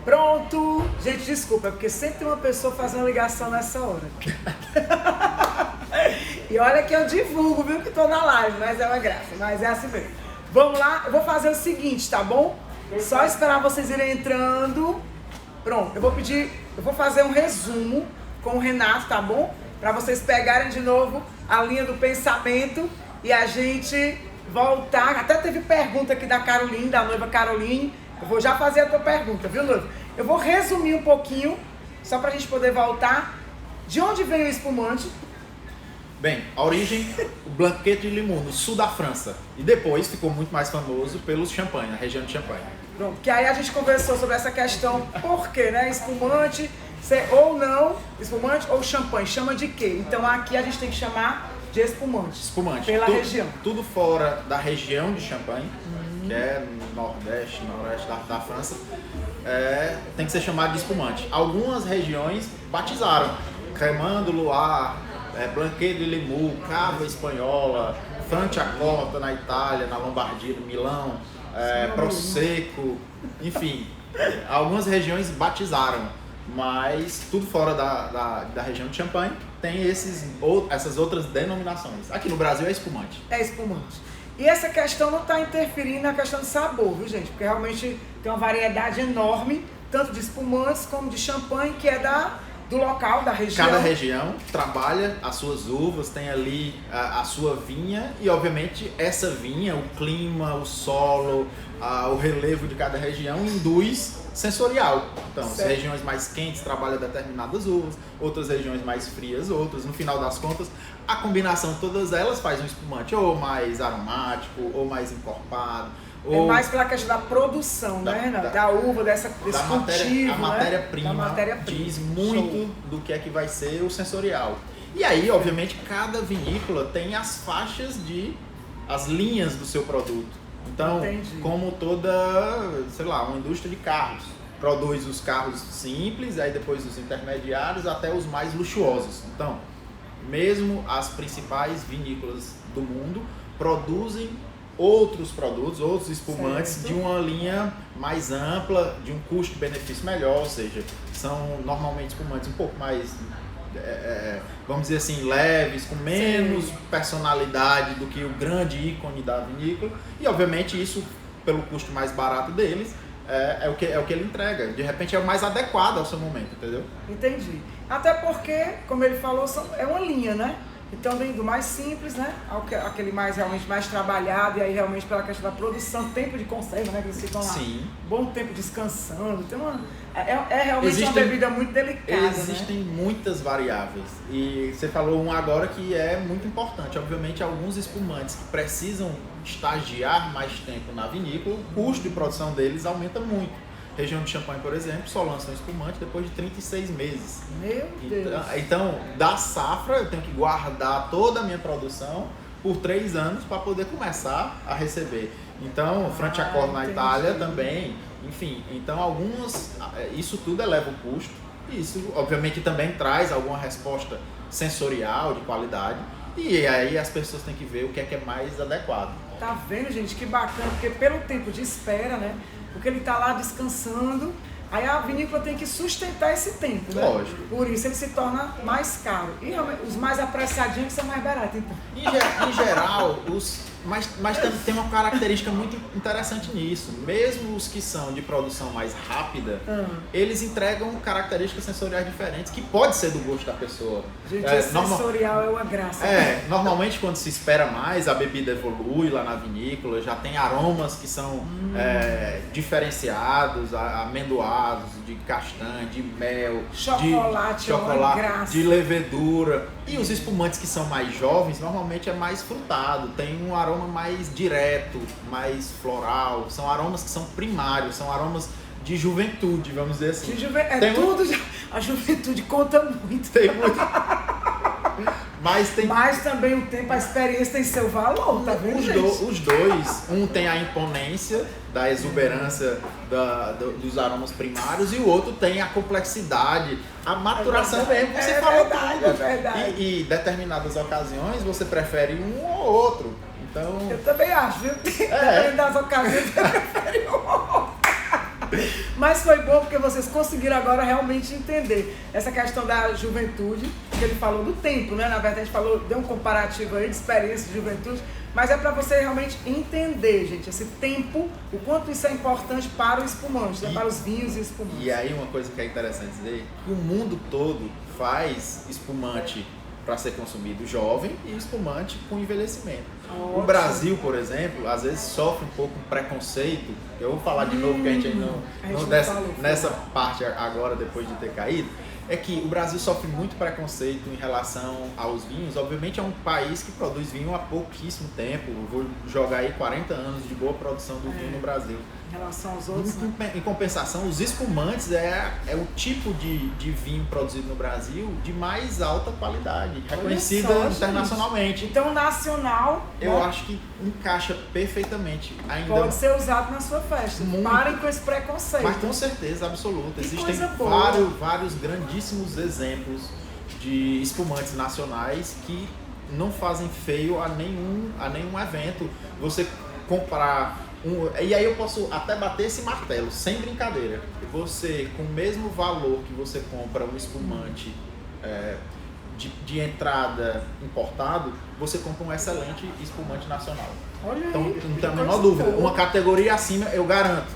Pronto! Gente, desculpa, é porque sempre tem uma pessoa fazendo ligação nessa hora. E olha que eu divulgo, viu, que tô na live, mas é uma graça, mas é assim mesmo. Vamos lá, eu vou fazer o seguinte, tá bom? Só esperar vocês irem entrando. Pronto, eu vou fazer um resumo com o Renato, tá bom? Pra vocês pegarem de novo a linha do pensamento e a gente voltar. Até teve pergunta aqui da Caroline, da noiva Caroline. Eu vou já fazer a tua pergunta, viu, noiva? Eu vou resumir um pouquinho, só pra gente poder voltar. De onde vem o espumante? Bem, a origem, o Blanquette de Limoux, no sul da França. E depois ficou muito mais famoso pelos Champagne, na região de Champagne. Pronto, que aí a gente conversou sobre essa questão, por quê, né? Espumante, ou não, espumante ou champanhe, chama de quê? Então aqui a gente tem que chamar de espumante. Espumante. Pela região. Tudo fora da região de Champagne, que é noroeste da França, tem que ser chamado de espumante. Algumas regiões batizaram. Cremant du Loire, Blanquette de Limoux, Cava Espanhola, Franciacorta na Itália, na Lombardia, no Milão, Prosecco, enfim, algumas regiões batizaram, mas tudo fora da região de Champagne tem essas outras denominações. Aqui no Brasil é espumante. É espumante. E essa questão não está interferindo na questão de sabor, viu, gente? Porque realmente tem uma variedade enorme, tanto de espumantes como de champanhe, que é do local, da região. Cada região trabalha as suas uvas, tem ali a sua vinha e, obviamente, essa vinha, o clima, o solo, o relevo de cada região induz sensorial. Então, as regiões mais quentes trabalham determinadas uvas, outras regiões mais frias, outras. No final das contas, a combinação de todas elas faz um espumante ou mais aromático, ou mais encorpado. É mais pela questão da produção, né? Da uva, desse cultivo, a matéria-prima diz muito do que é que vai ser o sensorial. E aí, obviamente, cada vinícola tem as faixas as linhas do seu produto. Então, como toda, sei lá, uma indústria de carros, produz os carros simples, aí depois os intermediários até os mais luxuosos. Então, mesmo as principais vinícolas do mundo produzem outros produtos, outros espumantes de uma linha mais ampla, de um custo-benefício melhor, ou seja, são normalmente espumantes um pouco mais, vamos dizer assim, leves, com menos personalidade do que o grande ícone da vinícola, e obviamente isso, pelo custo mais barato deles, é o que ele entrega. De repente é o mais adequado ao seu momento, entendeu? Entendi. Até porque, como ele falou, é uma linha, né? Então vem do mais simples, né? Aquele mais realmente mais trabalhado, e aí realmente pela questão da produção, tempo de conserva, né? Que eles ficam lá. Sim. Bom tempo descansando. Tem realmente uma bebida muito delicada. Existem muitas variáveis. E você falou um agora que é muito importante. Obviamente, alguns espumantes que precisam estagiar mais tempo na vinícola, o custo de produção deles aumenta muito. Região de Champagne, por exemplo, só lança um espumante depois de 36 meses. Meu Deus! Então, da safra, eu tenho que guardar toda a minha produção por 3 anos para poder começar a receber. Então, Franciacorta na Itália também, enfim. Então, isso tudo eleva o custo. E isso, obviamente, também traz alguma resposta sensorial, de qualidade. E aí as pessoas têm que ver o que é mais adequado. Tá vendo, gente? Que bacana, porque pelo tempo de espera, né? Porque ele tá lá descansando, aí a vinícola tem que sustentar esse tempo, né? Lógico. Por isso ele se torna mais caro. E os mais apressadinhos são mais baratos, então. Em geral, mas tem uma característica muito interessante nisso. Mesmo os que são de produção mais rápida, eles entregam características sensoriais diferentes, que pode ser do gosto da pessoa. Gente, sensorial é uma graça. Normalmente quando se espera mais, a bebida evolui lá na vinícola, já tem aromas que são diferenciados, amendoados, de castanha, de mel, chocolate, de levedura. E os espumantes que são mais jovens, normalmente é mais frutado, tem um aroma mais direto, mais floral, são aromas que são primários, são aromas de juventude, vamos dizer assim. A juventude conta muito. Tem muito. Mas também o tempo, a experiência tem seu valor, tá vendo, os dois, um tem a imponência da exuberância dos aromas primários e o outro tem a complexidade, a maturação mesmo, você falou tudo. É verdade. E em determinadas ocasiões você prefere um ou outro. Então... Eu também acho, viu? Dependendo das ocasiões, eu prefiro um ou outro. Mas foi bom porque vocês conseguiram agora realmente entender essa questão da juventude, que ele falou do tempo, né? Na verdade, a gente falou, deu um comparativo aí de experiência de juventude, mas é para você realmente entender, gente, esse tempo, o quanto isso é importante para o espumante, né? Para os vinhos e espumantes. E aí uma coisa que é interessante dizer, que o mundo todo faz espumante para ser consumido jovem e espumante com envelhecimento. Ótimo. O Brasil, por exemplo, às vezes sofre um pouco um preconceito. Eu vou falar de novo, que a gente ainda nessa parte agora, depois de ter caído, é que o Brasil sofre muito preconceito em relação aos vinhos. Obviamente é um país que produz vinho há pouquíssimo tempo. Eu vou jogar aí 40 anos de boa produção do vinho no Brasil. Em relação aos outros, Em compensação, os espumantes é o tipo de vinho produzido no Brasil de mais alta qualidade, reconhecida internacionalmente. Gente. Então, nacional, eu acho que encaixa perfeitamente. Ainda pode ser usado na sua festa. Parem com esse preconceito. Mas com certeza absoluta. Existem vários grandíssimos exemplos de espumantes nacionais que não fazem feio a nenhum evento. Você comprar e aí eu posso até bater esse martelo, sem brincadeira. Você, com o mesmo valor que você compra um espumante de entrada importado, você compra um excelente espumante nacional. Olha então, aí, não tem a menor dúvida. Uma categoria acima, eu garanto.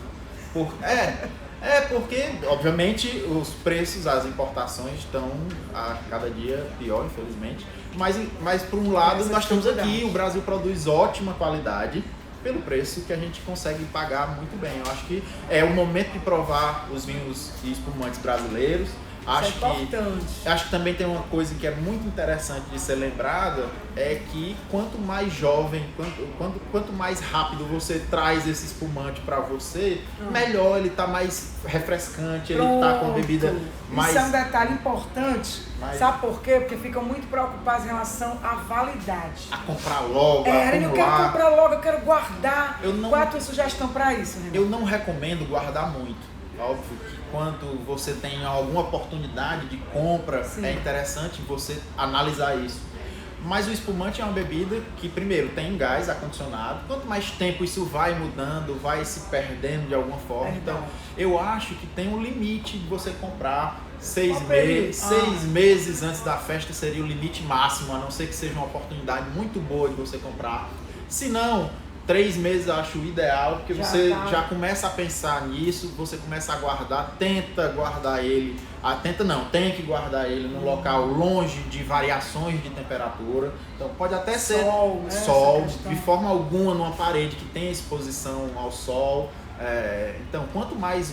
Porque, obviamente, os preços, as importações estão a cada dia pior, infelizmente. Mas por um lado, nós estamos aqui, o Brasil produz ótima qualidade pelo preço que a gente consegue pagar muito bem. Eu acho que é o momento de provar os vinhos e espumantes brasileiros. Acho que também tem uma coisa que é muito interessante de ser lembrada, é que quanto mais jovem, quanto mais rápido você traz esse espumante para você, melhor, ele tá mais refrescante, ele tá com bebida mais... Isso é um detalhe importante, sabe por quê? Porque ficam muito preocupados em relação à validade. A comprar logo, a acumular. Eu quero comprar logo, eu quero guardar. Qual é a tua sugestão para isso, Renan? Eu não recomendo guardar muito. Óbvio que quando você tem alguma oportunidade de compra, é interessante você analisar isso. Mas o espumante é uma bebida que, primeiro, tem gás acondicionado. Quanto mais tempo isso vai mudando, vai se perdendo de alguma forma. Então, eu acho que tem um limite de você comprar 6 meses antes da festa seria o limite máximo, a não ser que seja uma oportunidade muito boa de você comprar. Se não, 3 meses eu acho ideal, porque você já começa a pensar nisso, você começa a guardar, tenta guardar ele, tem que guardar ele num local longe de variações de temperatura. Então pode até ser sol, de forma alguma numa parede que tenha exposição ao sol. Então quanto mais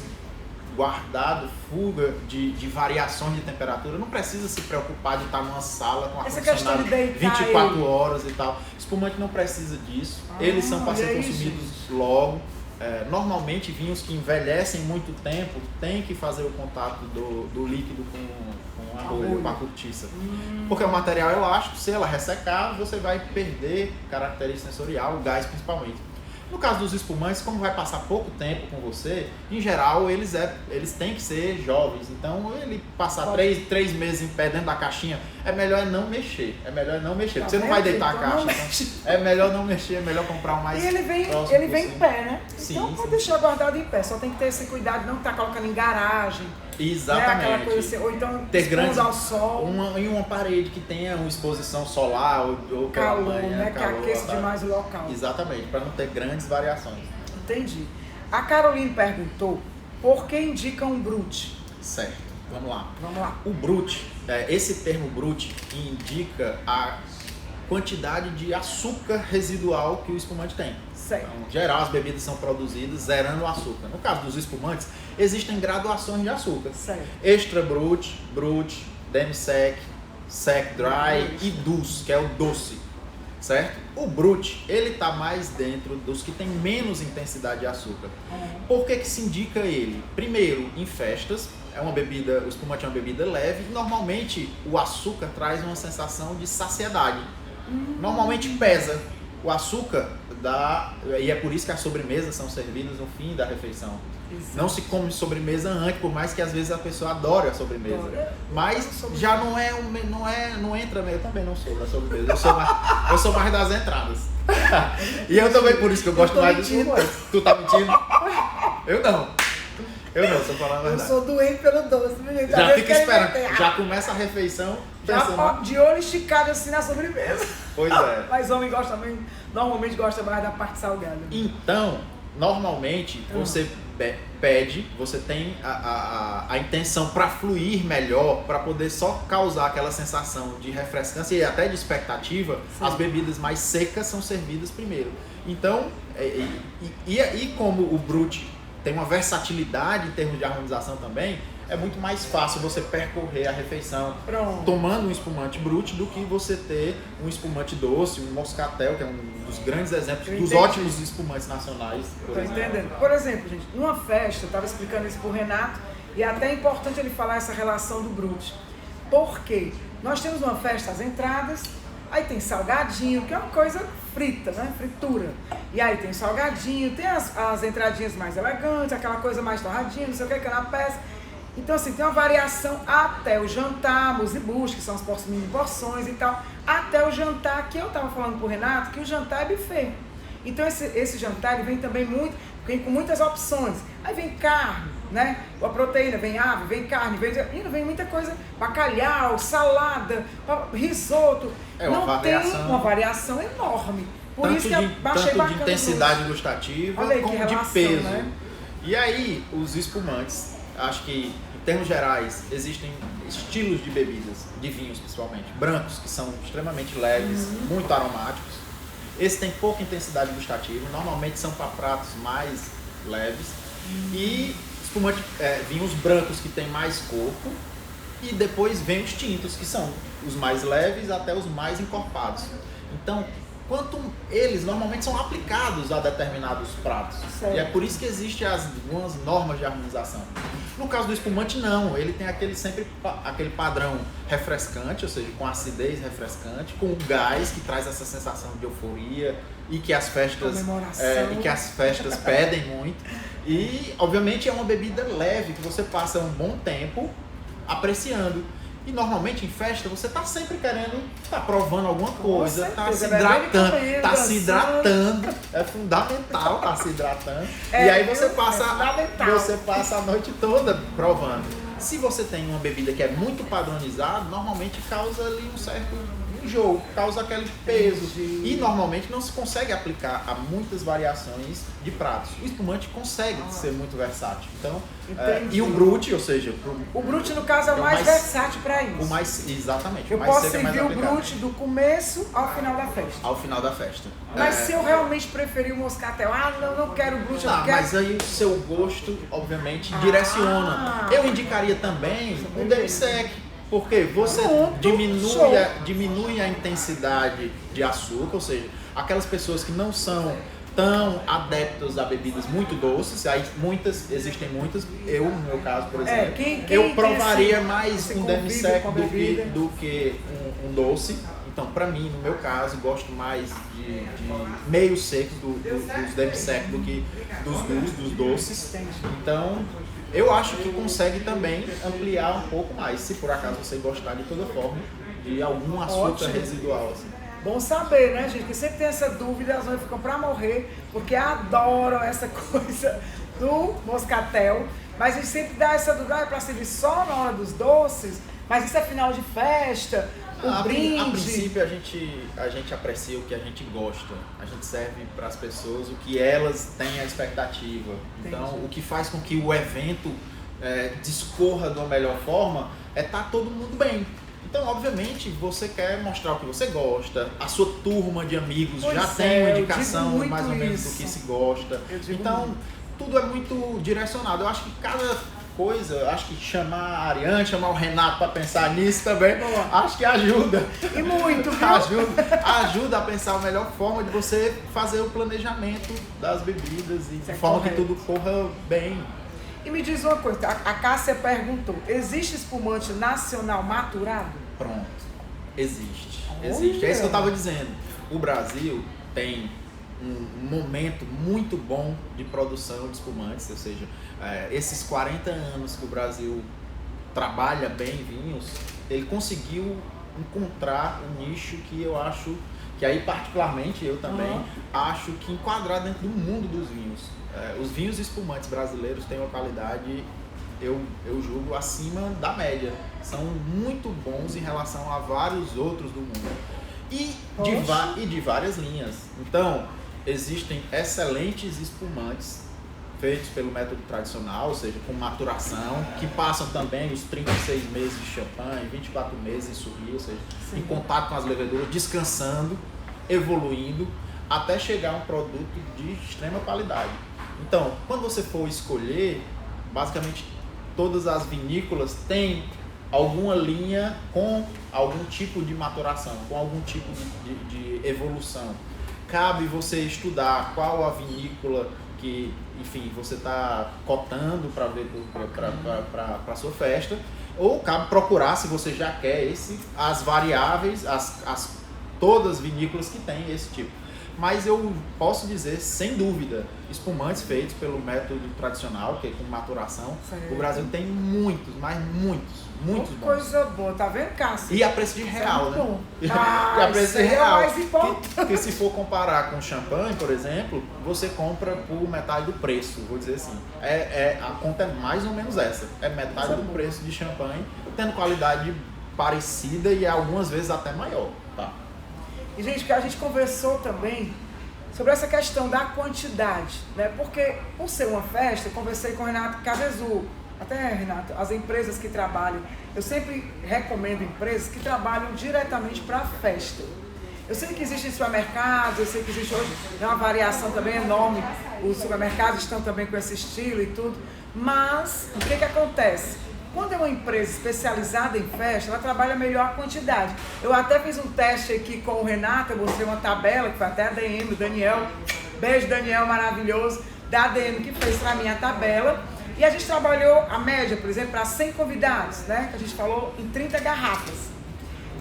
guardado, fuga de variações de temperatura, não precisa se preocupar de estar numa sala com ar-condicionado 24 horas e tal. Espumante não precisa disso, eles são para ser consumidos logo. Normalmente vinhos que envelhecem muito tempo têm que fazer o contato do líquido com a rolha, com a cortiça. Porque o material elástico, se ela ressecar, você vai perder característica sensorial, o gás principalmente. No caso dos espumantes, como vai passar pouco tempo com você, em geral eles têm que ser jovens. Então ele passar 3 meses em pé dentro da caixinha, é melhor não mexer. Porque você não vai deitar a caixa. Então, é melhor não mexer, é melhor comprar um mais. E ele vem em pé, né? Então pode deixar guardado em pé. Só tem que ter esse cuidado de não estar colocando em garagem. Exatamente. Né? Aquela coisa assim, ou então ter grandes ao sol. Em uma parede que tenha uma exposição solar ou calor, manhã, né? Calor, que aqueça demais o local. Exatamente, para não ter grandes variações. Entendi. A Caroline perguntou por que indica um brut? Certo, vamos lá. O brut, esse termo brut indica a quantidade de açúcar residual que o espumante tem. Certo. Então, em geral, as bebidas são produzidas zerando o açúcar. No caso dos espumantes, existem graduações de açúcar. Certo. Extra brut, demi-sec, sec dry e dulce, que é o doce. Certo? O brut, ele está mais dentro dos que tem menos intensidade de açúcar. Por que se indica ele? Primeiro, em festas, o espumante é uma bebida leve, e normalmente o açúcar traz uma sensação de saciedade. Normalmente pesa. O açúcar e é por isso que as sobremesas são servidas no fim da refeição. Exato. Não se come sobremesa antes, por mais que às vezes a pessoa adore a sobremesa. Mas já não entra, eu também não sou da sobremesa, eu sou mais das entradas. E eu também, por isso que eu gosto mais dos espumantes. Tu tá mentindo? Eu não. Eu não, estou falando a verdade. Eu sou doente pelo doce, menino. Já fica esperando, já começa a refeição. Já de olho esticado assim na sobremesa. Pois é. Mas homem gosta também, normalmente gosta mais da parte salgada. Então, normalmente, você pede, você tem a intenção para fluir melhor, para poder só causar aquela sensação de refrescância e até de expectativa. Sim. As bebidas mais secas são servidas primeiro. Então, como o Brut tem uma versatilidade em termos de harmonização também, é muito mais fácil você percorrer a refeição tomando um espumante Brut do que você ter um espumante doce, um moscatel, que é um dos grandes exemplos dos ótimos espumantes nacionais. Estou entendendo. Por exemplo, gente, numa festa, eu estava explicando isso para o Renato, e é até importante ele falar essa relação do Brut. Por quê? Nós temos uma festa, as entradas, aí tem salgadinho, que é uma coisa frita, né? Fritura. E aí tem salgadinho, tem as entradinhas mais elegantes, aquela coisa mais torradinha, não sei o que, canapés. Então, assim, tem uma variação até o jantar, musibus, que são as mini porções e tal, até o jantar, que eu estava falando pro Renato, que o jantar é buffet. Então, esse jantar, ele vem com muitas opções. Aí vem carne, né? A proteína, vem ave, vem carne, vem muita coisa, bacalhau, salada, risoto. Não tem uma variação enorme. Por isso que eu achei bacana. Tanto de intensidade gustativa como de peso. Né? E aí, os espumantes, acho que, em termos gerais, existem estilos de bebidas, de vinhos principalmente, brancos, que são extremamente leves, muito aromáticos. Esses têm pouca intensidade gustativa, normalmente são para pratos mais leves. E vinhos brancos que têm mais corpo. E depois vem os tintos, que são os mais leves até os mais encorpados. Então, eles normalmente são aplicados a determinados pratos. Certo. E é por isso que existem algumas normas de harmonização. No caso do espumante, não. Ele tem aquele padrão refrescante, ou seja, com acidez refrescante, com o gás, que traz essa sensação de euforia e que as festas pedem muito. E, obviamente, é uma bebida leve, que você passa um bom tempo apreciando. E normalmente em festa você tá sempre querendo, tá provando alguma coisa, tá se hidratando, é fundamental tá se hidratando. E aí você passa a noite toda provando. Se você tem uma bebida que é muito padronizada, normalmente causa ali um certo enjoo, causa aquele peso. E normalmente não se consegue aplicar a muitas variações de pratos. O espumante consegue ser muito versátil. Então, e o Brut, ou seja... O Brut, no caso, é o mais versátil para isso. Exatamente. Eu posso servir o Brut do começo ao final da festa. Ao final da festa. Mas se eu realmente preferir o moscatel, não quero o Brut, eu quero... Mas aí o seu gosto, obviamente, direciona. Eu indicaria também um demi-sec. Porque você diminui a intensidade de açúcar, ou seja, aquelas pessoas que não são tão adeptos a bebidas muito doces, aí existem muitas, eu no meu caso, por exemplo, eu provaria mais um demi-sec do que um doce. Então, para mim, no meu caso, gosto mais de meio secos dos demi-sec do que dos doces. Então, eu acho que consegue também ampliar um pouco mais, se por acaso você gostar de toda forma de algum açúcar residual. Assim. Bom saber, né, gente? Porque sempre tem essa dúvida, as mães ficam pra morrer, porque adoram essa coisa do moscatel. Mas a gente sempre dá essa dúvida, é pra servir só na hora dos doces, mas isso é final de festa, o brinde. A princípio a gente aprecia o que a gente gosta, a gente serve para as pessoas o que elas têm a expectativa. Então, o que faz com que o evento discorra de uma melhor forma é estar todo mundo bem. Então, obviamente, você quer mostrar o que você gosta, a sua turma de amigos já tem uma indicação mais ou menos do que se gosta. Então, tudo é muito direcionado. Eu acho que cada coisa, acho que chamar a Ariane, chamar o Renato para pensar nisso também, acho que ajuda. E muito, viu? Ajuda a pensar a melhor forma de você fazer o planejamento das bebidas e de forma que tudo corra bem. E me diz uma coisa, a Cássia perguntou, existe espumante nacional maturado? Pronto, existe. É isso que eu estava dizendo. O Brasil tem um momento muito bom de produção de espumantes, ou seja, esses 40 anos que o Brasil trabalha bem vinhos, ele conseguiu encontrar um nicho que eu acho que aí particularmente eu também acho que enquadrar dentro do mundo dos vinhos. Os vinhos espumantes brasileiros têm uma qualidade, eu julgo, acima da média. São muito bons em relação a vários outros do mundo. E de várias linhas. Então, existem excelentes espumantes feitos pelo método tradicional, ou seja, com maturação, que passam também os 36 meses de champanhe, 24 meses em surri, ou seja, em contato com as leveduras, descansando, evoluindo, até chegar a um produto de extrema qualidade. Então, quando você for escolher, basicamente todas as vinícolas têm alguma linha com algum tipo de maturação, com algum tipo de evolução. Cabe você estudar qual a vinícola que, enfim, você está cotando para ver para a sua festa, ou cabe procurar, se você já quer as variáveis, todas as vinícolas que têm esse tipo. Mas eu posso dizer, sem dúvida, espumantes feitos pelo método tradicional, que é com maturação, o Brasil tem muitos, mas muitos bons. Coisa boa, tá vendo, Cássio? E a preço de real, né? E a preço de real. É mais importante. Que se for comparar com champanhe, por exemplo, você compra por metade do preço, vou dizer assim. A conta é mais ou menos essa. É metade do preço de champanhe, tendo qualidade parecida e algumas vezes até maior, tá? E, gente, que a gente conversou também sobre essa questão da quantidade, né? Porque, por ser uma festa, eu conversei com o Renato Cavezu. Até, Renato, as empresas que trabalham, eu sempre recomendo empresas que trabalham diretamente para a festa. Eu sei que existem supermercados, eu sei que existe hoje uma variação também enorme, os supermercados estão também com esse estilo e tudo, mas o que acontece? Quando é uma empresa especializada em festa, ela trabalha melhor a quantidade. Eu até fiz um teste aqui com o Renato, eu mostrei uma tabela, que foi até a ADM, o Daniel, beijo Daniel, maravilhoso, da ADM, que fez para mim a tabela. E a gente trabalhou a média, por exemplo, para 100 convidados, né? Que a gente falou em 30 garrafas.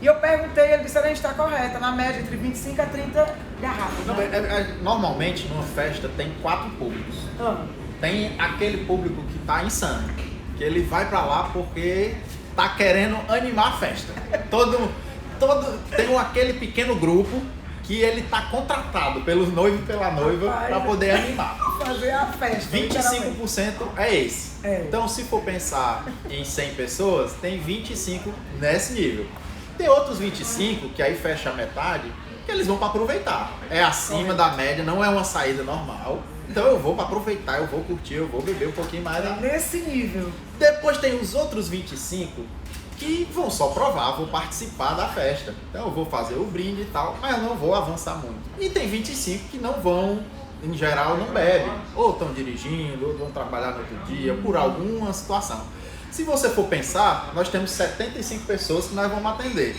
E eu perguntei, ele disse, a gente está correta, na média entre 25 a 30 garrafas. Não, normalmente, numa festa, tem 4 públicos. Tem aquele público que está insano, que ele vai pra lá porque tá querendo animar a festa. Tem aquele pequeno grupo que ele tá contratado pelos noivos e pela noiva para poder animar. Fazer a festa. 25% é esse. Então, se for pensar em 100 pessoas, tem 25 nesse nível. Tem outros 25 que aí fecha a metade, que eles vão para aproveitar. É acima da média, não é uma saída normal. Então eu vou para aproveitar, eu vou curtir, eu vou beber um pouquinho mais. Nesse nível. Depois tem os outros 25 que vão só provar, vão participar da festa. Então eu vou fazer o brinde e tal, mas eu não vou avançar muito. E tem 25 que não vão, em geral não bebem. Ou estão dirigindo, ou vão trabalhar no outro dia, por alguma situação. Se você for pensar, nós temos 75 pessoas que nós vamos atender.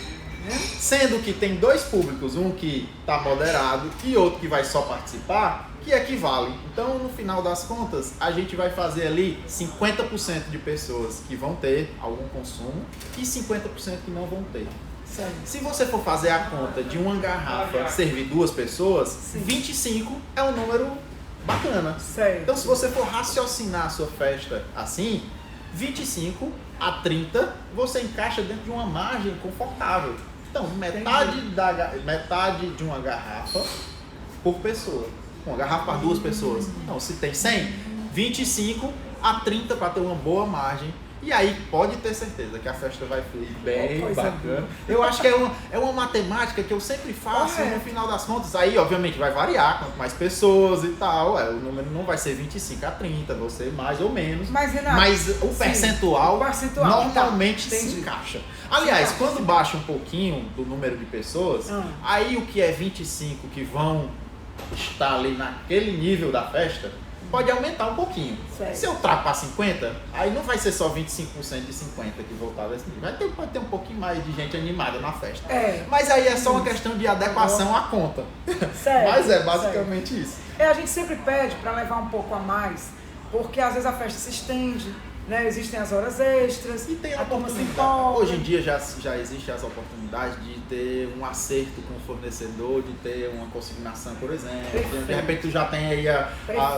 Sendo que tem 2 públicos, um que está moderado e outro que vai só participar, que equivale. Então, no final das contas, a gente vai fazer ali 50% de pessoas que vão ter algum consumo e 50% que não vão ter. Sério? Se você for fazer a conta de uma garrafa servir 2 pessoas, 25 é um número bacana. Sério? Então, se você for raciocinar a sua festa assim, 25 a 30 você encaixa dentro de uma margem confortável. Então, metade de uma garrafa por pessoa. Uma garrafa para 2 pessoas. Então, se tem 100, 25 a 30 para ter uma boa margem. E aí pode ter certeza que a festa vai fluir bem bacana. Eu acho que é uma matemática que eu sempre faço no final das contas. Aí, obviamente, vai variar quanto mais pessoas e tal. O número não vai ser 25 a 30, vai ser mais ou menos. Mas, Renato, mas o percentual normalmente tá, se encaixa. Aliás, quando baixa um pouquinho do número de pessoas, aí o que é 25 que vão estar ali naquele nível da festa, pode aumentar um pouquinho. Certo. Se eu ultrapassar 50, aí não vai ser só 25% de 50 que voltar desse nível. Pode ter um pouquinho mais de gente animada na festa. Mas aí é só uma questão de adequação à conta. Certo. Mas é basicamente isso. A gente sempre pede para levar um pouco a mais, porque às vezes a festa se estende, né? Existem as horas extras, e tem a turma se empolga. Hoje em dia já existem as oportunidades de ter um acerto com o fornecedor, de ter uma consignação, por exemplo. Perfeito. De repente tu já tem aí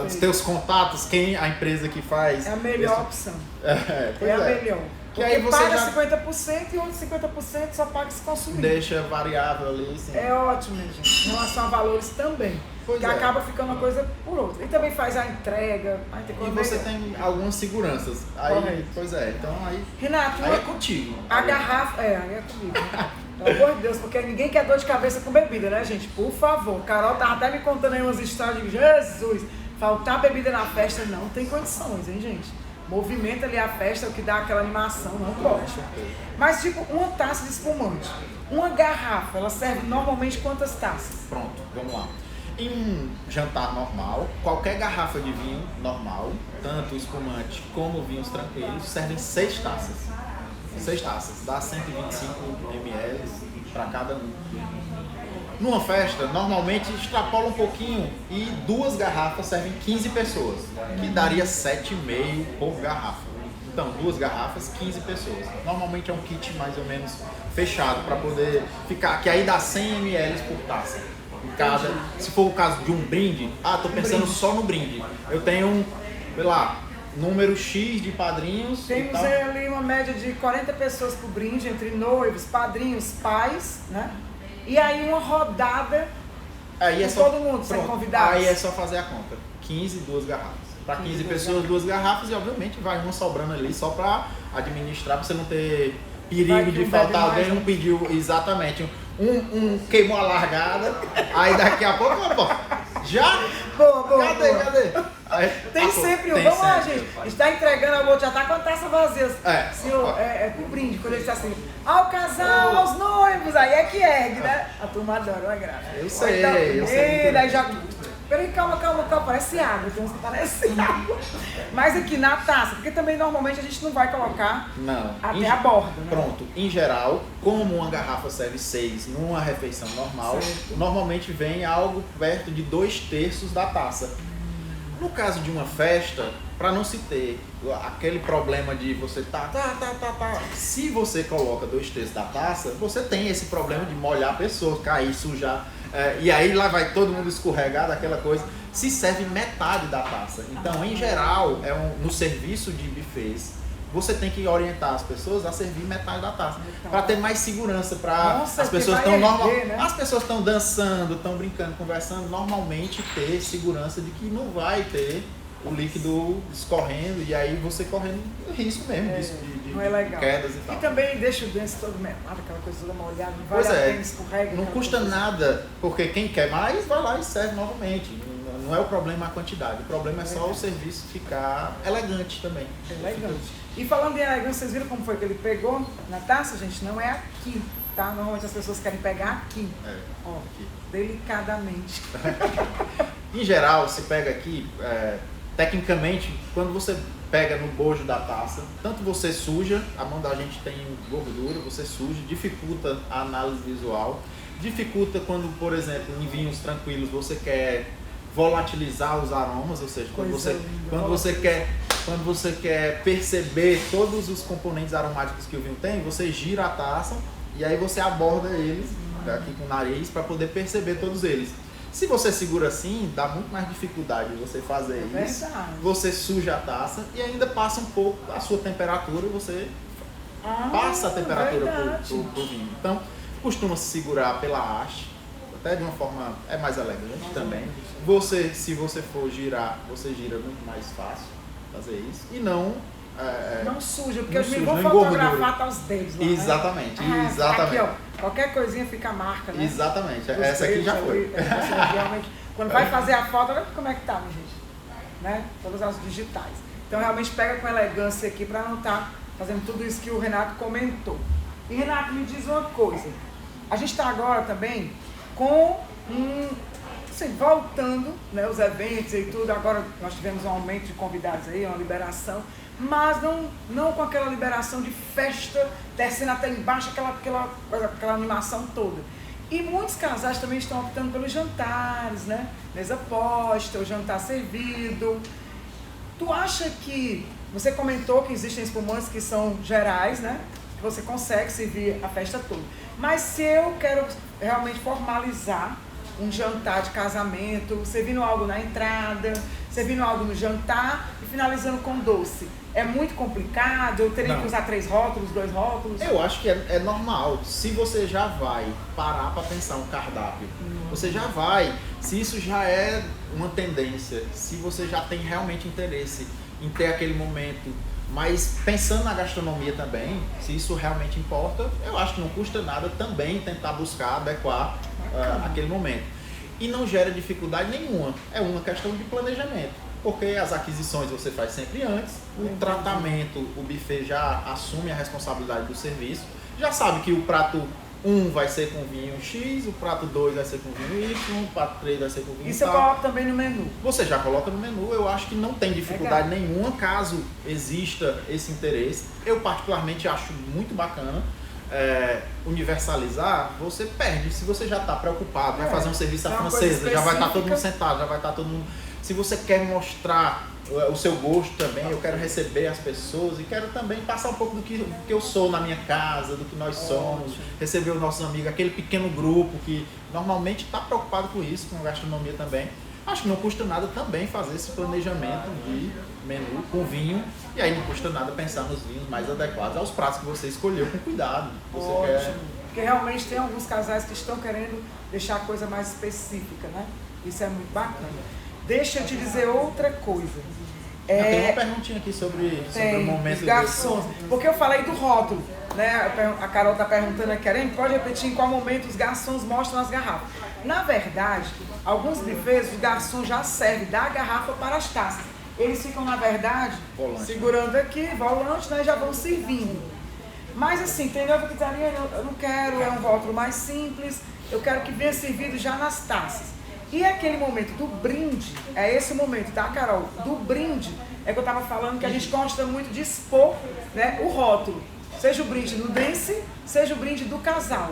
os teus contatos, a empresa que faz. É a melhor opção. É a melhor. Porque aí você paga 50% e outros 50% só paga se consumir. Deixa variável ali, sim. É ótimo, minha gente. Em relação a valores também. Pois que acaba ficando uma coisa por outra. E também faz a entrega. E você tem algumas seguranças. Aí, pois é, então aí. Renato, aí é contigo. A garrafa. Aí é comigo. Pelo amor de Deus, porque ninguém quer dor de cabeça com bebida, né, gente? Por favor. Carol tava até me contando aí umas histórias de Jesus. Faltar bebida na festa não tem condições, hein, gente? Movimenta ali a festa, é o que dá aquela animação, não pode. Mas, tipo, uma taça de espumante. Uma garrafa, ela serve normalmente quantas taças? Pronto, vamos lá. Em um jantar normal, qualquer garrafa de vinho normal, tanto espumante como vinhos tranquilos, servem 6 taças. 6 taças, dá 125 ml para cada um. Numa festa, normalmente extrapola um pouquinho e 2 garrafas servem 15 pessoas, que daria 7,5 por garrafa. Então, 2 garrafas, 15 pessoas. Normalmente é um kit mais ou menos fechado para poder ficar, que aí dá 100 ml por taça. Cada, se for o caso de um brinde, tô pensando só no brinde. Eu tenho, sei lá, número X de padrinhos. Temos ali uma média de 40 pessoas por brinde, entre noivos, padrinhos, pais, né? E aí uma rodada com todo mundo, sem convidados. Aí é só fazer a conta. 15, 2 garrafas. Para 15 pessoas, 2 garrafas e obviamente vai uma sobrando ali só para administrar, para você não ter perigo de faltar alguém, um pediu exatamente. Um queimou a largada, aí daqui a pouco, já? Cadê? Aí, tem sempre um. Vamos lá, gente. Está entregando, o outro já está com a taça vazia. Senhor, é pro brinde, quando ele está assim, ao casal, aos noivos, aí é que ergue, né? A turma adora, uma graça. Eu sei. Aí já. Peraí, calma, parece água, tem uns que parece água. Mas aqui na taça, porque também normalmente a gente não vai colocar até a borda, né? Pronto, em geral, como uma garrafa serve 6 numa refeição normal, normalmente vem algo perto de 2/3 da taça. No caso de uma festa, para não se ter aquele problema de você se você coloca 2/3 da taça, você tem esse problema de molhar a pessoa, cair, sujar. E aí lá vai todo mundo escorregar daquela coisa. Se serve metade da taça. Então, em geral, no serviço de buffets, você tem que orientar as pessoas a servir metade da taça. Para ter mais segurança. As pessoas estão né? As pessoas estão dançando, estão brincando, conversando, normalmente ter segurança de que não vai ter o líquido escorrendo e aí você correndo risco mesmo de quedas e tal. E também deixa o dente todo melado, aquela coisa toda molhada, não vale a pena, escorrega. Não custa nada, porque quem quer mais vai lá e serve novamente. Não é o problema a quantidade, o problema é só o serviço ficar elegante também. Elegante. E falando em elegância, vocês viram como foi que ele pegou na taça, gente? Não é aqui, tá? Normalmente as pessoas querem pegar aqui. Aqui. Delicadamente. Em geral, se pega aqui, tecnicamente, quando você pega no bojo da taça, tanto você suja, a mão da gente tem gordura, você suja, dificulta a análise visual, dificulta quando, por exemplo, em vinhos tranquilos você quer volatilizar os aromas, ou seja, quando você quer perceber todos os componentes aromáticos que o vinho tem, você gira a taça e aí você aborda eles aqui com o nariz para poder perceber todos eles. Se você segura assim, dá muito mais dificuldade de você fazer isso. Você suja a taça e ainda passa um pouco a sua temperatura, você passa a temperatura pro vinho. Então, costuma-se segurar pela haste, até de uma forma mais elegante também. Se você for girar, você gira muito mais fácil fazer isso. E não suja, porque eu vou fotografar até os dedos lá. Exatamente, exatamente. Aqui, qualquer coisinha fica a marca, né? Exatamente, essa aqui já foi. Realmente, quando vai fazer a foto, olha como é que tá, minha gente. Né? Todas as digitais. Então realmente pega com elegância aqui para não estar fazendo tudo isso que o Renato comentou. E Renato, me diz uma coisa. A gente está agora também com voltando, né, os eventos e tudo. Agora nós tivemos um aumento de convidados aí, uma liberação. Mas não com aquela liberação de festa, descendo até embaixo, aquela animação toda. E muitos casais também estão optando pelos jantares, né? Mesa posta, o jantar servido. Tu acha que... Você comentou que existem espumantes que são gerais, né? Que você consegue servir a festa toda. Mas se eu quero realmente formalizar um jantar de casamento, servindo algo na entrada, servindo algo no jantar e finalizando com doce. É muito complicado? Eu teria que usar 3 rótulos, 2 rótulos? Eu acho que é normal. Se você já vai parar para pensar um cardápio, você já vai. Se isso já é uma tendência, se você já tem realmente interesse em ter aquele momento, mas pensando na gastronomia também, se isso realmente importa, eu acho que não custa nada também tentar buscar adequar aquele momento. E não gera dificuldade nenhuma. É uma questão de planejamento. Porque as aquisições você faz sempre antes, o tratamento, o buffet já assume a responsabilidade do serviço, já sabe que o prato 1 vai ser com vinho X, o prato 2 vai ser com vinho Y, o prato 3 vai ser com vinho Isso eu coloco também no menu. Você já coloca no menu, eu acho que não tem dificuldade nenhuma caso exista esse interesse. Eu particularmente acho muito bacana. Universalizar, você perde. Se você já está preocupado, vai fazer um serviço à francesa, já vai estar todo mundo sentado, já vai estar todo mundo... Se você quer mostrar o seu gosto também, eu quero receber as pessoas e quero também passar um pouco do que eu sou na minha casa, do que nós somos, receber os nossos amigos, aquele pequeno grupo que normalmente está preocupado com isso, com gastronomia também. Acho que não custa nada também fazer esse planejamento de menu com vinho, e aí não custa nada pensar nos vinhos mais adequados aos pratos que você escolheu com cuidado. Porque realmente tem alguns casais que estão querendo deixar a coisa mais específica, né? Isso é muito bacana. Deixa eu te dizer outra coisa. Tem uma perguntinha aqui sobre o momento dos garçons. Porque eu falei do rótulo, né? A Carol está perguntando aqui, pode repetir em qual momento os garçons mostram as garrafas. Na verdade, alguns buffets, o garçom já serve da garrafa para as taças. Eles ficam, na verdade, segurando aqui, volante, né? E já vão servindo. Mas assim, tem noiva que diz, eu não quero, é um rótulo mais simples, eu quero que venha servido já nas taças. E aquele momento do brinde, é esse momento, tá, Carol? Do brinde, é que eu tava falando que a gente gosta muito de expor, né, o rótulo. Seja o brinde do dance, seja o brinde do casal.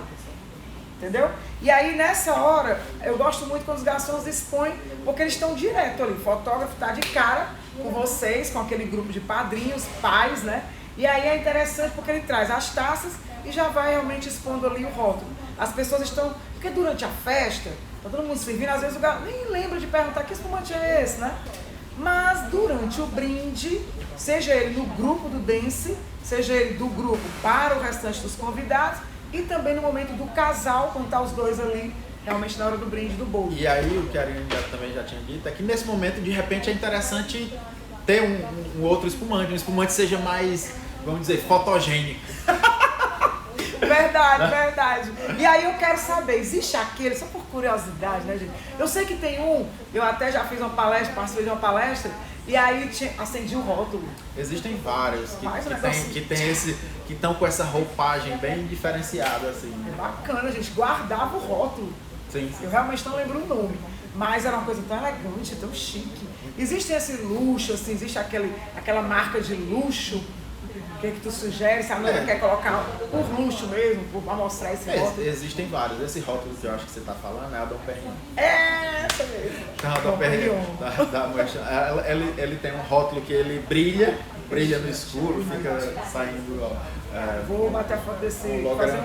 Entendeu? E aí, nessa hora, eu gosto muito quando os garçons expõem, porque eles estão direto ali. O fotógrafo tá de cara com vocês, com aquele grupo de padrinhos, pais, né? E aí é interessante porque ele traz as taças e já vai realmente expondo ali o rótulo. As pessoas estão... Porque durante a festa... Tá todo mundo servindo, às vezes o garçom nem lembra de perguntar que espumante é esse, né? Mas durante o brinde, seja ele no grupo do dance, seja ele do grupo para o restante dos convidados e também no momento do casal, quando tá os dois ali, realmente na hora do brinde do bolo. E aí o que a Ariane também já tinha dito é que nesse momento, de repente, é interessante ter um outro espumante, um espumante que seja mais, vamos dizer, fotogênico. Verdade. E aí eu quero saber, existe aquele, só por curiosidade, né, gente? Eu sei que tem eu até já fiz uma palestra, participei de uma palestra, e aí acendi o rótulo. Existem vários que estão com essa roupagem bem diferenciada, assim. É bacana, gente, guardava o rótulo. Sim. Eu realmente não lembro o nome, mas era uma coisa tão elegante, tão chique. Existe esse luxo, assim, existe aquela marca de luxo. O que tu sugere? Se a noiva quer colocar por luxo mesmo, para mostrar esse rótulo? Existem vários. Esse rótulo que eu acho que você está falando é a Dom Perignon. Essa mesmo. A Dom Perignon. Ele tem um rótulo que ele brilha no escuro, fica saindo... Vou bater a foto desse, fazer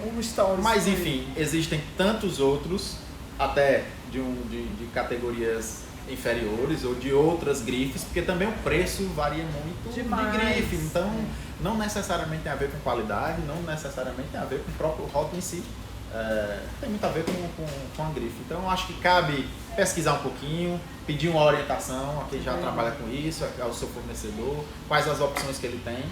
um stories. Mas enfim, existem tantos outros, até de categorias inferiores ou de outras grifes, porque também o preço varia muito demais. De grife, então não necessariamente tem a ver com qualidade, não necessariamente tem a ver com o próprio rótulo em si, tem muito a ver com a grife. Então acho que cabe pesquisar um pouquinho, pedir uma orientação a quem já trabalha com isso, ao seu fornecedor, quais as opções que ele tem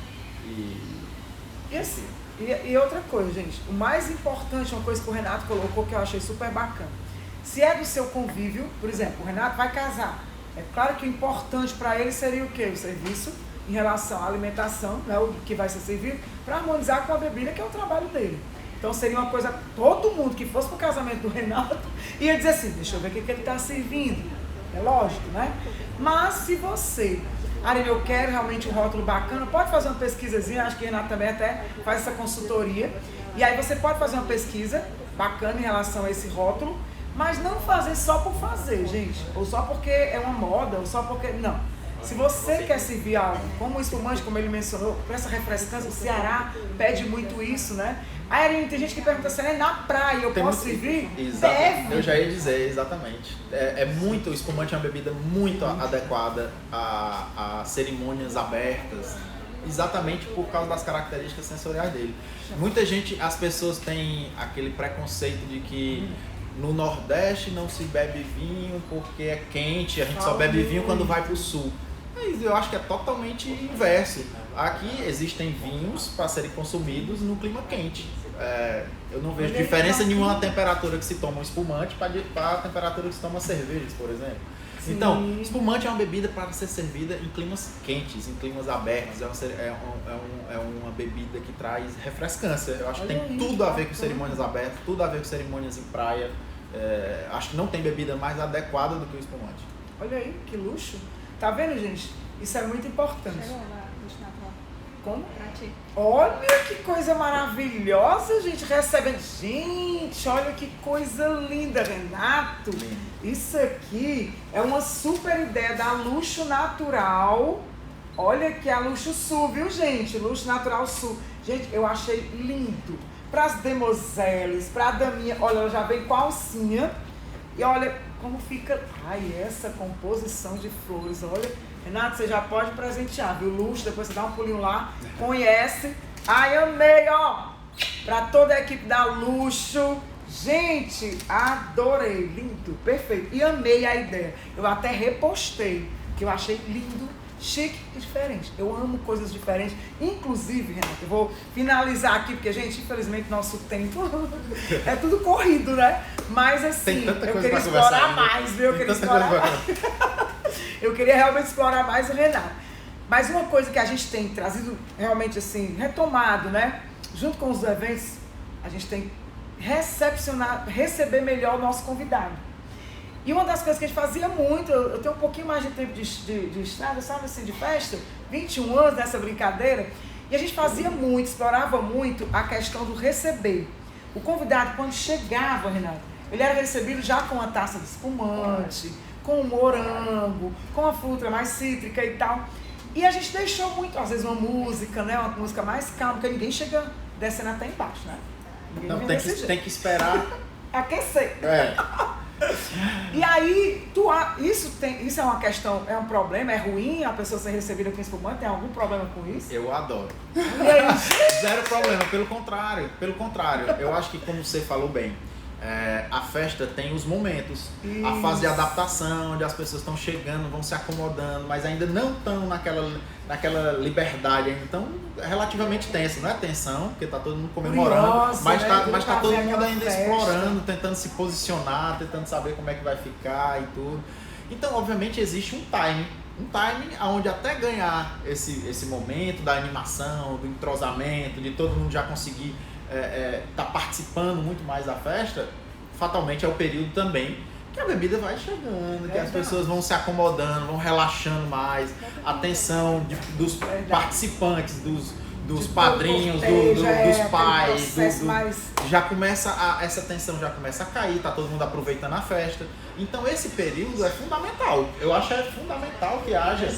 e assim, e outra coisa, gente, o mais importante, uma coisa que o Renato colocou que eu achei super bacana. Se é do seu convívio, por exemplo, o Renato vai casar. É claro que o importante para ele seria o quê? O serviço em relação à alimentação, né, o que vai ser servido, para harmonizar com a bebida, que é o trabalho dele. Então seria uma coisa, todo mundo que fosse para o casamento do Renato ia dizer assim, deixa eu ver o que ele está servindo. É lógico, né? Mas se você, Ariane, eu quero realmente um rótulo bacana, pode fazer uma pesquisazinha, acho que o Renato também até faz essa consultoria. E aí você pode fazer uma pesquisa bacana em relação a esse rótulo, mas não fazer só por fazer, gente. Ou só porque é uma moda, ou só porque... Não. Se você quer servir algo como espumante, como ele mencionou, com essa refrescância, o Ceará pede muito isso, né? Aí tem gente que pergunta se é na praia, eu posso servir? Deve. Eu já ia dizer, exatamente. O espumante é uma bebida muito adequada a cerimônias abertas, exatamente por causa das características sensoriais dele. Muita gente, as pessoas têm aquele preconceito de que no Nordeste não se bebe vinho porque é quente, a gente só bebe vinho quando vai para o Sul. Mas eu acho que é totalmente inverso. Aqui existem vinhos para serem consumidos no clima quente. Eu não vejo diferença nenhuma na temperatura que se toma um espumante para a temperatura que se toma cervejas, por exemplo. Sim. Então, espumante é uma bebida para ser servida em climas quentes, em climas abertos. É uma bebida que traz refrescância. Eu acho que tem tudo a ver com cerimônias abertas, tudo a ver com cerimônias em praia. Acho que não tem bebida mais adequada do que o espumante. Olha aí, que luxo. Tá vendo, gente? Isso é muito importante. Chegou lá, luxo natural. Como? Pra ti. Olha que coisa maravilhosa, gente. Recebendo. Gente, olha que coisa linda, Renato. Isso aqui é uma super ideia da Luxo Natural. Olha que é a Luxo Sul, viu, gente? Luxo Natural Sul. Gente, eu achei lindo. Para as demoiselles, para a daminha. Olha, ela já vem com a alcinha. E olha como fica. Ai, essa composição de flores. Olha, Renato, você já pode presentear, viu? Luxo, depois você dá um pulinho lá. Conhece. Ai, amei, ó. Para toda a equipe da Luxo. Gente, adorei. Lindo, perfeito. E amei a ideia. Eu até repostei, que eu achei lindo, chique e diferente. Eu amo coisas diferentes. Inclusive, Renato, eu vou finalizar aqui, porque, gente, infelizmente, nosso tempo é tudo corrido, né? Mas, assim, eu queria explorar mais, viu? Eu queria realmente explorar mais o Renato. Mas uma coisa que a gente tem trazido realmente, assim, retomado, né? Junto com os eventos, a gente tem receber melhor o nosso convidado. E uma das coisas que a gente fazia muito, eu tenho um pouquinho mais de tempo de estrada, sabe assim, de festa, 21 anos nessa brincadeira, e a gente fazia muito, explorava muito a questão do receber. O convidado, quando chegava, Renato, ele era recebido já com a taça de espumante, com o morango, com a fruta mais cítrica e tal. E a gente deixou muito, às vezes, uma música, né, uma música mais calma, porque ninguém chega descendo até embaixo, né? Não, tem que esperar aquecer. E aí, isso é uma questão, é um problema, é ruim a pessoa ser recebida com espumante? Tem algum problema com isso? Eu adoro. E aí? Zero problema, pelo contrário. Eu acho que, como você falou bem, a festa tem os momentos, isso. A fase de adaptação, onde as pessoas estão chegando, vão se acomodando, mas ainda não estão naquela liberdade ainda. Então, é relativamente tenso, não é tensão, porque tá todo mundo comemorando, curiosa, mas tá todo mundo ainda festa. Explorando, tentando se posicionar, tentando saber como é que vai ficar e tudo. Então, obviamente, existe um timing onde até ganhar esse momento da animação, do entrosamento, de todo mundo já conseguir tá participando muito mais da festa, fatalmente é o período também que a bebida vai chegando, que as pessoas vão se acomodando, vão relaxando mais, a tensão dos participantes, dos padrinhos, dos pais, já começa essa tensão já começa a cair, tá todo mundo aproveitando a festa. Então esse período é fundamental. Eu acho fundamental que haja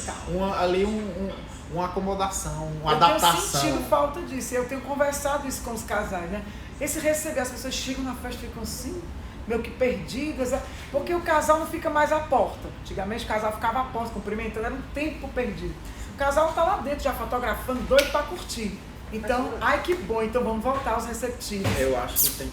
uma acomodação, uma adaptação. Eu tenho sentido falta disso, eu tenho conversado isso com os casais, né? Esse receber, as pessoas chegam na festa e ficam assim, meio que perdidas, porque o casal não fica mais à porta. Antigamente o casal ficava à porta, cumprimentando, era um tempo perdido. O casal tá lá dentro já fotografando, doido pra curtir. Então, ai que bom, então vamos voltar aos receptivos. Eu acho que tem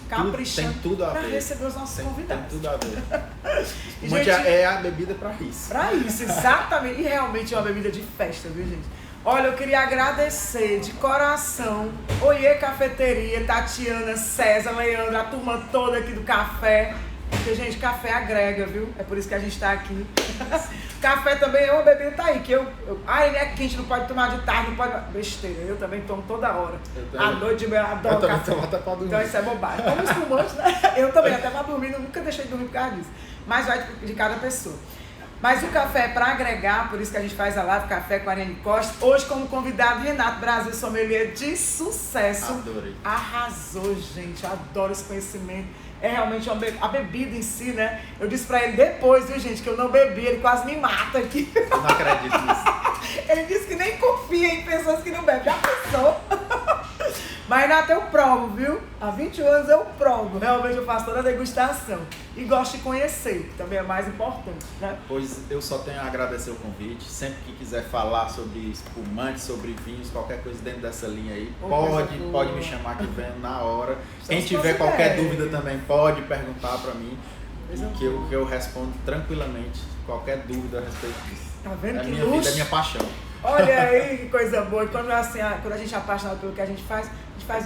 tudo a ver. Para receber os nossos convidados. Tem tudo a ver. Gente, é a bebida para isso. Para isso, exatamente. E realmente é uma bebida de festa, viu, gente? Olha, eu queria agradecer de coração Oiê Cafeteria, Tatiana, César, Leandro, a turma toda aqui do café. Porque, gente, café agrega, viu? É por isso que a gente tá aqui. Café também é uma bebida, tá aí, que ele é quente, não pode tomar de tarde, não pode... Besteira, eu também tomo toda hora. À noite eu adoro café. Até pra dormir. Então isso é bobagem. Como espumante, né? Eu também, até pra dormir, eu nunca deixei de dormir por causa disso. Mas vai de cada pessoa. Mas o café é para agregar, por isso que a gente faz a live Café com a Ariane Costa. Hoje, como convidado, Renato Brasil, sommelier de sucesso. Adorei. Arrasou, gente. Adoro esse conhecimento. é realmente a bebida em si, né? Eu disse pra ele depois, viu, gente, que eu não bebi, ele quase me mata aqui. Eu não acredito nisso. Ele disse que nem confia em pessoas que não bebem. Já pensou? Mas, Renata, eu provo, viu? Há 20 anos eu provo. Realmente eu faço toda a degustação. E gosto de conhecer, que também é mais importante, né? Pois eu só tenho a agradecer o convite. Sempre que quiser falar sobre espumantes, sobre vinhos, qualquer coisa dentro dessa linha aí, pode me chamar que eu venho na hora. Quem tiver qualquer dúvida também pode perguntar pra mim. Que eu respondo tranquilamente qualquer dúvida a respeito disso. Tá vendo que minha luxo? vida, é minha paixão. Olha aí que coisa boa. E quando, assim, quando a gente é apaixonado pelo que a gente faz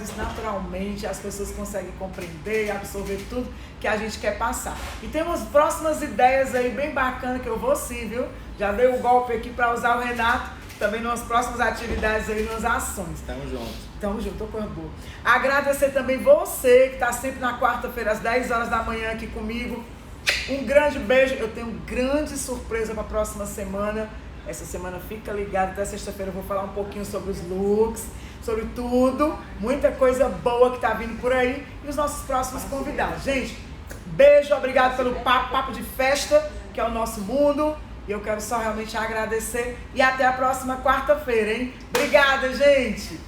isso naturalmente, as pessoas conseguem compreender e absorver tudo que a gente quer passar. E temos próximas ideias aí bem bacanas que eu vou sim, viu? Já dei o golpe aqui para usar o Renato também nas próximas atividades aí, nas ações. Tamo junto. Tamo junto, tô coisa boa. Agradecer também você que tá sempre na quarta-feira às 10 horas da manhã aqui comigo. Um grande beijo. Eu tenho grande surpresa para a próxima semana. Essa semana fica ligado, até sexta-feira eu vou falar um pouquinho sobre os looks, sobre tudo, muita coisa boa que tá vindo por aí e os nossos próximos convidados. Gente, beijo, obrigado pelo papo de festa, que é o nosso mundo, e eu quero só realmente agradecer e até a próxima quarta-feira, hein? Obrigada, gente!